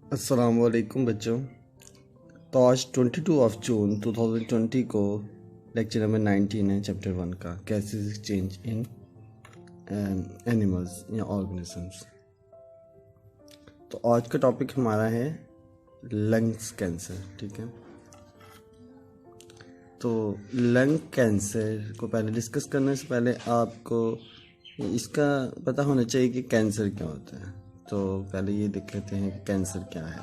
अस्सलाम वालेकुम बच्चों। तो आज 22 जून 2020 को लेक्चर नंबर 19 है चैप्टर 1 का, कैसेस चेंज इन एनिमल्स या ऑर्गेनिजम्स। तो आज का टॉपिक हमारा है लंग्स कैंसर। ठीक है, तो लंग कैंसर को पहले डिस्कस करने से पहले आपको इसका पता होना चाहिए कि कैंसर क्या होता है। तो पहले ये देख लेते हैं कि कैंसर क्या है।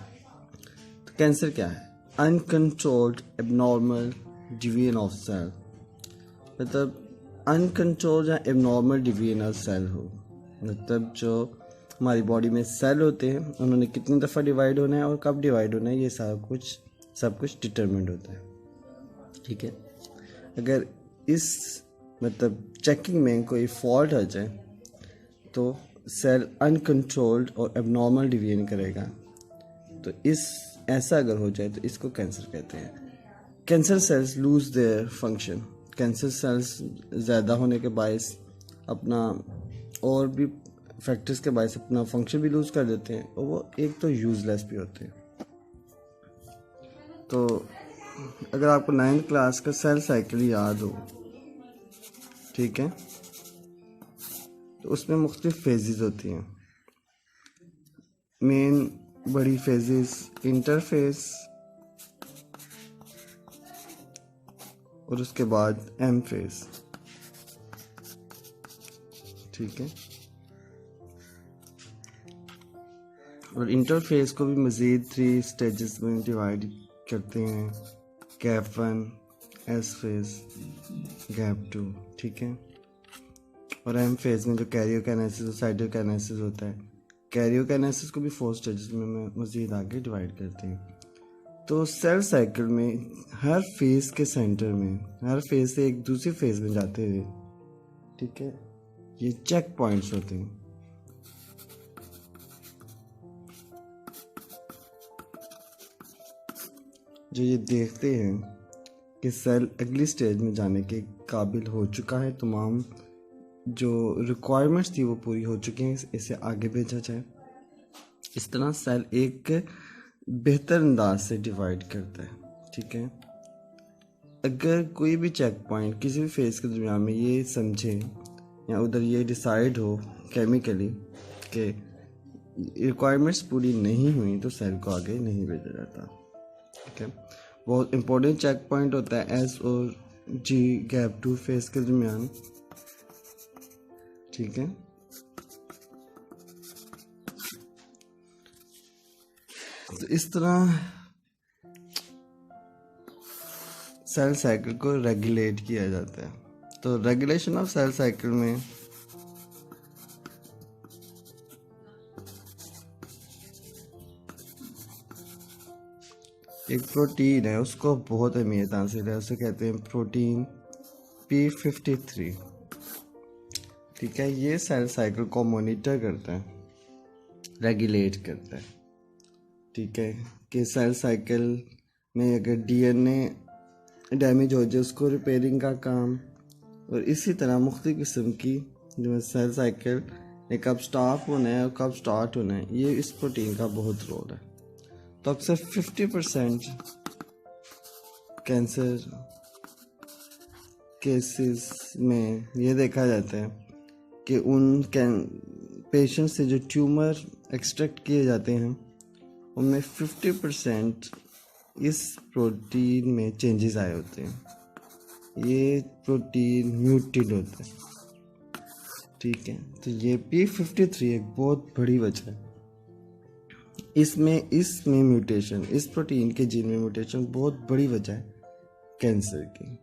तो कैंसर क्या है? Uncontrolled abnormal division of cell, मतलब अनकंट्रोल्ड या एबनॉर्मल डिवीजन ऑफ सेल हो, मतलब जो हमारी बॉडी में सेल होते हैं उन्होंने कितनी दफ़ा डिवाइड होना है और कब डिवाइड होना है, ये सब कुछ डिटरमिंड होता है। ठीक है, अगर इस मतलब चेकिंग में कोई फॉल्ट आ जाए तो सेल अनकंट्रोल्ड और एबनॉर्मल डिवीजन करेगा। तो ऐसा अगर हो जाए तो इसको कैंसर कहते हैं। Cancer cells lose their function. Cancer cells ज़्यादा होने के बायस अपना और भी फैक्टर्स के बायस अपना फंक्शन भी लूज़ कर देते हैं और वो एक तो यूज़लेस भी होते हैं। तो अगर आपको 9th क्लास का सेल साइकिल याद हो, ठीक है, तो उसमें मुख्तलिफ फेजेस होती हैं। मेन बड़ी फेजेस इंटरफेस और उसके बाद एम फेज। ठीक है, और इंटरफेस को भी मज़ीद 3 स्टेजेस में डिवाइड करते हैं, गैप 1, एस फेज, गैप 2। ठीक है, और एम फेज में जो कैरियोकाइनेसिस और साइटोकाइनेसिस होता है, कैरियोकाइनेसिस को भी 4 स्टेजेस में मज़ीद आगे डिवाइड करते हैं। तो सेल साइकिल में हर फेज के सेंटर में, हर फेज से एक दूसरी फेज में जाते हुए, ठीक है, ये चेक पॉइंट्स होते हैं। जो ये देखते हैं कि सेल अगली स्टेज में जाने के काबिल हो चुका है, तमाम जो रिक्वायरमेंट्स थी वो पूरी हो चुकी हैं, इसे आगे भेजा जाए। इस तरह सेल एक बेहतर अंदाज से डिवाइड करता है। ठीक है, अगर कोई भी चेक पॉइंट किसी भी फेज के दरमियान में ये समझे या उधर ये डिसाइड हो केमिकली कि रिक्वायरमेंट्स पूरी नहीं हुई तो सेल को आगे नहीं भेजा जाता। ठीक है, बहुत इंपॉर्टेंट चेक पॉइंट होता है एस और जी गैप 2 फेज के दरमियान। ठीक है, तो इस तरह सेल साइकिल को रेगुलेट किया जाता है। तो रेगुलेशन ऑफ सेल साइकिल में एक प्रोटीन है, उसको बहुत अहमियत हासिल है, उसे कहते हैं प्रोटीन P53। ठीक है, ये सेल साइकिल को मॉनिटर करता है, रेगुलेट करता है। ठीक है, कि सेल साइकिल में अगर DNA डैमेज हो जाए उसको रिपेयरिंग का काम, और इसी तरह मुख्तलिफ किस्म की जो सेल साइकिल ने कब स्टॉप होना है और कब स्टार्ट होना है, ये इस प्रोटीन का बहुत रोल है। तो अक्सर 50% कैंसर केसेस में ये देखा जाता है कि उन पेशेंट से जो ट्यूमर एक्सट्रैक्ट किए जाते हैं उनमें 50% इस प्रोटीन में चेंजेस आए होते हैं। ये प्रोटीन म्यूटेड होता है। ठीक है, तो ये P53 एक बहुत बड़ी वजह है। इसमें म्यूटेशन, इस प्रोटीन के जीन में म्यूटेशन बहुत बड़ी वजह है कैंसर की।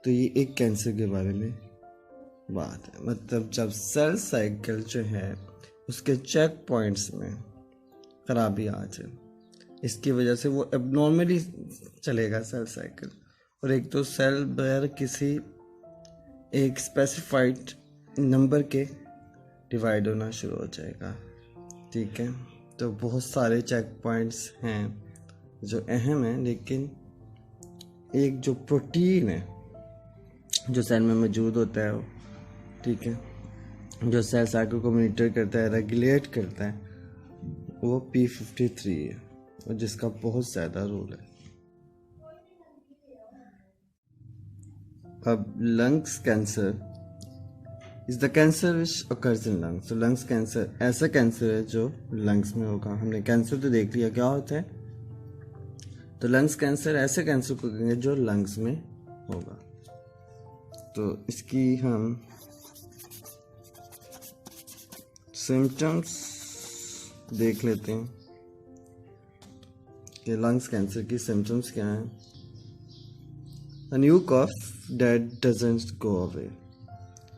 तो ये एक कैंसर के बारे में बात है। मतलब जब सेल साइकिल जो है उसके चेक पॉइंट्स में खराबी आ जाए, इसकी वजह से वो एबनॉर्मली चलेगा सेल साइकिल, और एक तो सेल बगैर किसी एक स्पेसिफाइड नंबर के डिवाइड होना शुरू हो जाएगा। ठीक है, तो बहुत सारे चेक पॉइंट्स हैं जो अहम हैं, लेकिन एक जो प्रोटीन है जो सेल में मौजूद होता है, ठीक है, जो सेल साइकिल को मॉनिटर करता है, रेगुलेट करता है, वो P53 है। और जिसका बहुत ज़्यादा रोल है। अब lungs cancer is the cancer which occurs in lungs. तो लंग्स कैंसर ऐसा कैंसर है जो लंग्स में होगा। हमने कैंसर तो देख लिया क्या होता है, तो लंग्स कैंसर ऐसे कैंसर को कहेंगे जो लंग्स में होगा। तो इसकी हम सिम्टम्स देख लेते हैं कि लंग्स कैंसर की सिम्टम्स क्या हैं। A new cough that doesn't go away।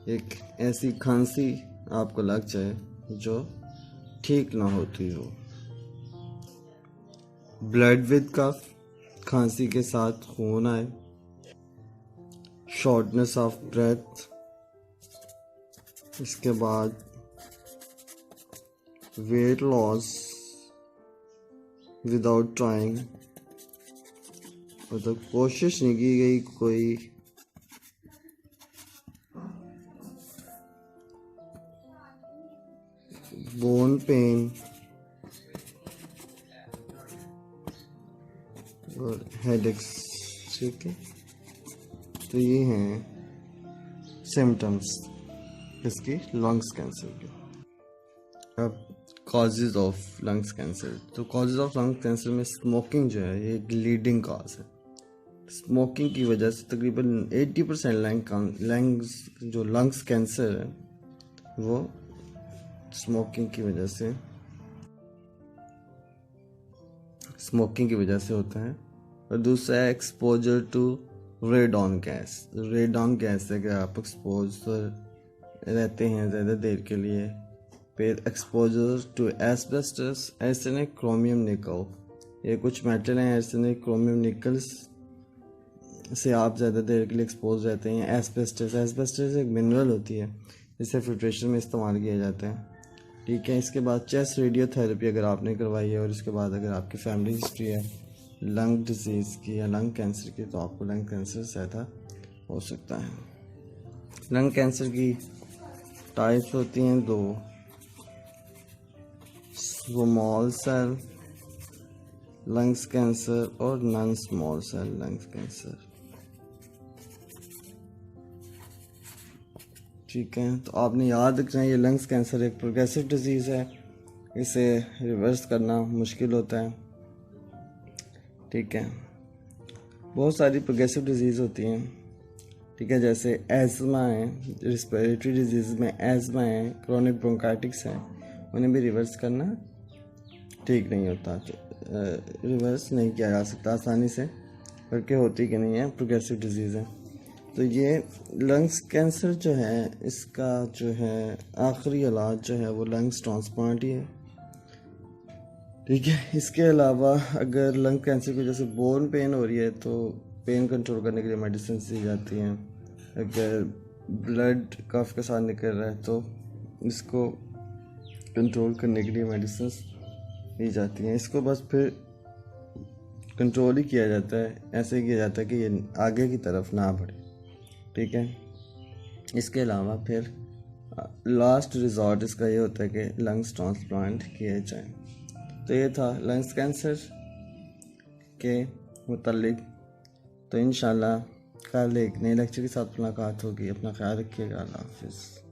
एक ऐसी खांसी आपको लग जाए जो ठीक ना होती हो। ब्लड विद कफ, खांसी के साथ खून आए। शॉर्टनेस ऑफ ब्रेथ, इसके बाद वेट लॉस विदाउट ट्राइंग, मतलब कोशिश नहीं की गई कोई, बोन पेन और हेडेक्स। ठीक है, तो ये हैं सिम्टम्स इसकी लंग्स कैंसर के। अब कॉजेज ऑफ लंग्स कैंसर, तो कॉजेज ऑफ लंग्स कैंसर में स्मोकिंग जो है ये एक लीडिंग कॉज है। स्मोकिंग की वजह से तकरीबन 80% लंग्स कैंसर है वो स्मोकिंग की वजह से होता है। और दूसरा है exposure to radon gas. Radon gas है कि आप एक्सपोजर रहते हैं ज़्यादा देर के लिए। फिर exposure to asbestos, arsenic, chromium, nickel, ये कुछ मेटल हैं आर्सेनिक, क्रोमियम, निकल्स से आप ज़्यादा देर के लिए एक्सपोज रहते हैं। एस्बेस्टस एक मिनरल होती है जिसे फिल्ट्रेशन में इस्तेमाल किया जाता है। ठीक है, इसके बाद चेस्ट रेडियोथेरेपी अगर आपने करवाई है और इसके बाद अगर आपकी फैमिली हिस्ट्री है लंग डिजीज़ की या लंग कैंसर की, तो आपको लंग कैंसर ज़्यादा हो सकता है। लंग कैंसर की टाइप्स होती हैं दो, स्मॉल सेल लंग्स कैंसर और non small cell lungs cancer. ठीक है, तो आपने याद रखना है ये लंग्स कैंसर एक प्रोग्रेसिव डिजीज़ है, इसे रिवर्स करना मुश्किल होता है। ठीक है, बहुत सारी प्रोग्रेसिव डिजीज़ होती हैं। ठीक है, जैसे एज़मा है, रिस्पिरेटरी डिजीज़ में एज़मा है, क्रोनिक ब्रोंकाइटिस है, उन्हें भी रिवर्स करना ठीक नहीं होता। तो रिवर्स नहीं किया जा सकता आसानी से, बल्कि होती कि नहीं है, प्रोग्रेसिव डिजीज़ है। तो ये लंग्स कैंसर जो है इसका जो है आखिरी इलाज जो है वो लंग्स ट्रांसप्लांट ही है। ठीक है, इसके अलावा अगर लंग कैंसर की वजह से बोन पेन हो रही है तो पेन कंट्रोल करने के लिए मेडिसिन दी जाती हैं। अगर ब्लड कफ के साथ निकल रहा है तो इसको कंट्रोल करने के लिए मेडिसिन दी जाती हैं। इसको बस फिर कंट्रोल ही किया जाता है, ऐसे किया जाता है कि ये आगे की तरफ ना बढ़े। ठीक है, इसके अलावा फिर लास्ट रिजॉर्ट इसका ये होता है कि लंग्स ट्रांसप्लांट किए जाएं। तो ये था लंग्स कैंसर के मुतालिक। तो इंशाल्लाह कल एक नए लेक्चर के साथ मुलाकात होगी। अपना ख्याल रखिएगा। अल्लाह हाफिज़।